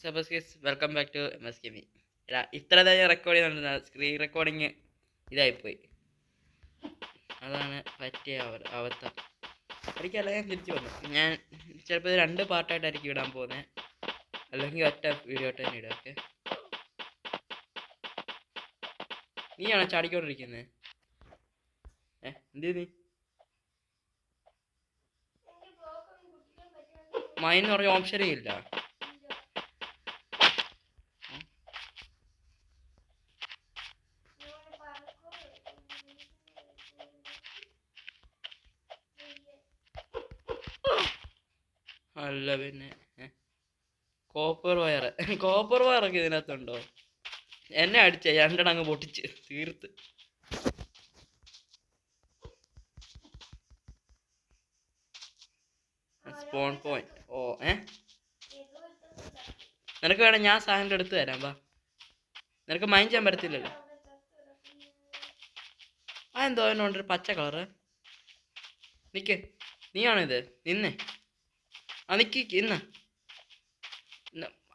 Welcome back to MSKB. എടാ ഇത്ര നേരം റെക്കോർഡ് ചെയ്തുകൊണ്ടിരുന്ന സ്ക്രീൻ റെക്കോർഡിങ് ഇതായിപ്പോയി. അതാണ് പറ്റിയ അവസ്ഥ. എനിക്കല്ല, ഞാൻ തിരിച്ചു വന്നു. ഞാൻ ചിലപ്പോൾ ഇത് 2 പാർട്ടായിട്ടായിരിക്കും ഇടാൻ പോകുന്നത്, അല്ലെങ്കിൽ ഒറ്റ വീഡിയോ ആയിട്ട് തന്നെ ഇടാം. ഓക്കെ, നീയാണോ ചാടിക്കൊണ്ടിരിക്കുന്നത്? എന്ത് നീ മൈൻ എന്ന് പറഞ്ഞ ഓപ്ഷനേ ഇല്ല. അല്ല പിന്നെ കോപ്പർ വയറൊക്കെ ഇതിനകത്തുണ്ടോ? എന്നെ അടിച്ച 2 അങ്ങ് പൊട്ടിച്ച് തീർത്ത്. Spawn point. ഓ നിനക്ക് വേണം ഞാൻ സാധനം എടുത്ത് തരാം. വാ, നിനക്ക് മൈൻഡ് ചെയ്യാൻ പറ്റത്തില്ലല്ലോ. എന്തോ അതിനുണ്ട് ഒരു പച്ച കളറ്. നിക്ക്, നീയാണിത്. നിന്നെ നിക്ക് ഇന്ന്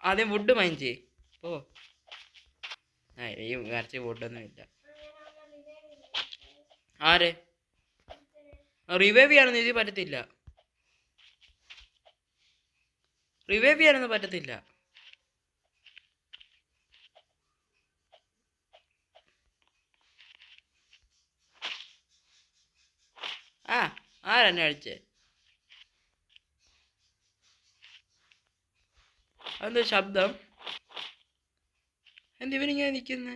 ആദ്യം വുഡ് മൈൻഡ് ചെയ്യ്. ഓ ഈ വരച്ച വുഡൊന്നും ഇല്ല. ആരെ റിവൈവ് ചെയ്യാനൊന്നും ഇത് പറ്റത്തില്ല. റിവൈവ് ചെയ്യാനൊന്നും പറ്റത്തില്ല. ആരെന്നെ അടിച്ചേ? അതെന്താ ശബ്ദം? എന്തിവനിങ്ങനെ നിൽക്കുന്നേ?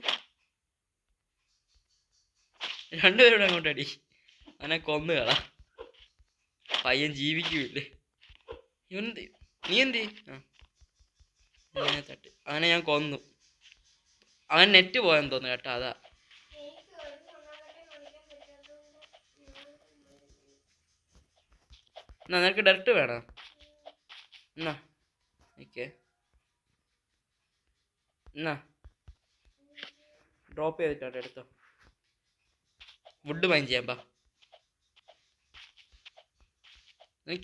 2 പേരുടെ അങ്ങോട്ട് അടി. അവനെ കൊന്നു കളാ. പയ്യൻ ജീവിക്കുമില്ലേ ഇവൻ. നീ എന്തി തട്ടി അവനെ ഞാൻ കൊന്നു. അവൻ നെറ്റ് പോയെന്ന് തോന്നുന്നു കേട്ടോ, അതാ. എന്നാ നിനക്ക് ഡയറക്റ്റ് വേണം? എന്നാ ഓക്കെ, എന്നാ ഡ്രോപ്പ് ചെയ്തിട്ടാട്ടെ എടുത്തോ. വുഡ് മൈൻഡ് ചെയ്യാൻ പാ.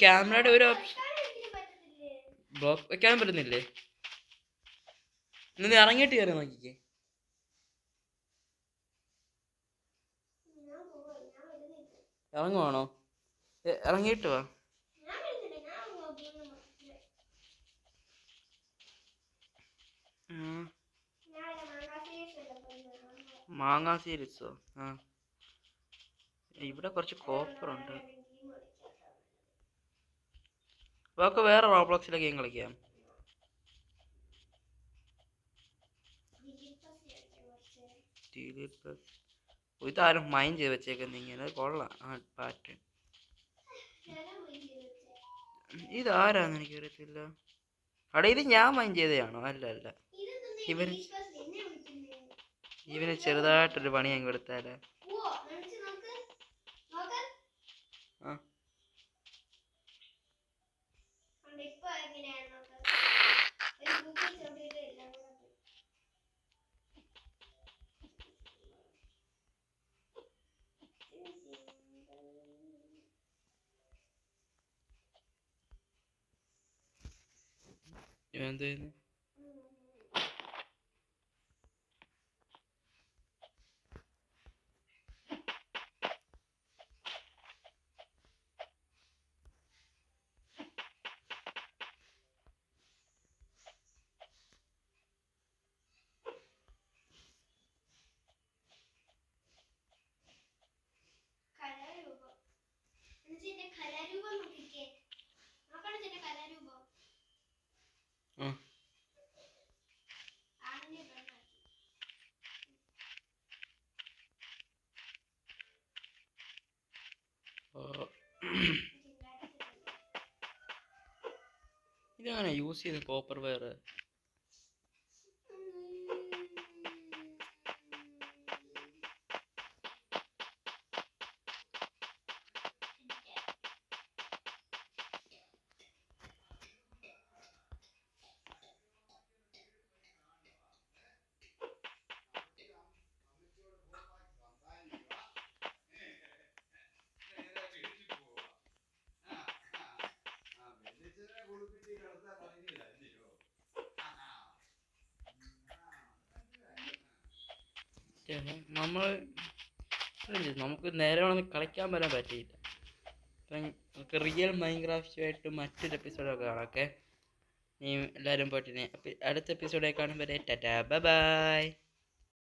ക്യാമറയുടെ ഒരു ഓപ്ഷൻ ബ്ലോക്ക് വെക്കാൻ പറ്റുന്നില്ലേ? നീ ഇറങ്ങിയിട്ട് കയറി നോക്കിക്കേ. ഇറങ്ങുവാണോ? ഇറങ്ങിയിട്ട് വാ. മാങ്ങാ സീരീസോ? ഇവിടെ കുറച്ച് കോപ്പറുണ്ട്. നമുക്ക് വേറെ റോബ്ലോക്സിലെ ഗെയിം കളിക്കാം. ഇതാരും മൈൻഡ് ചെയ്ത് വെച്ചേക്കുന്ന ഇങ്ങനെ കൊള്ളാം. പാറ്റേൺ ഇതാരാന്ന് എനിക്കറിയത്തില്ല. അവിടെ ഇത് ഞാൻ മൈൻഡ് ചെയ്തതാണോ? അല്ല, ഇവന് ചെറുതായിട്ടൊരു പണി ഞാൻ കൊടുത്താലേ. എന്ത് ഇതങ്ങനെ യൂസ് ചെയ്ത് കോപ്പർ വയർ? നമ്മൾ നമുക്ക് നേരെ വന്ന് കളിക്കാൻ വരാൻ പറ്റിയില്ല. അപ്പം നമുക്ക് റിയൽ മൈൻക്രാഫ്റ്റുമായിട്ട് മറ്റൊരു എപ്പിസോഡൊക്കെ കാണാം. ഓക്കെ, നീ എല്ലാവരും പോയിട്ട് അടുത്ത എപ്പിസോഡൊക്കെ കാണുമ്പോൾ ടാറ്റാ ബൈ ബൈ.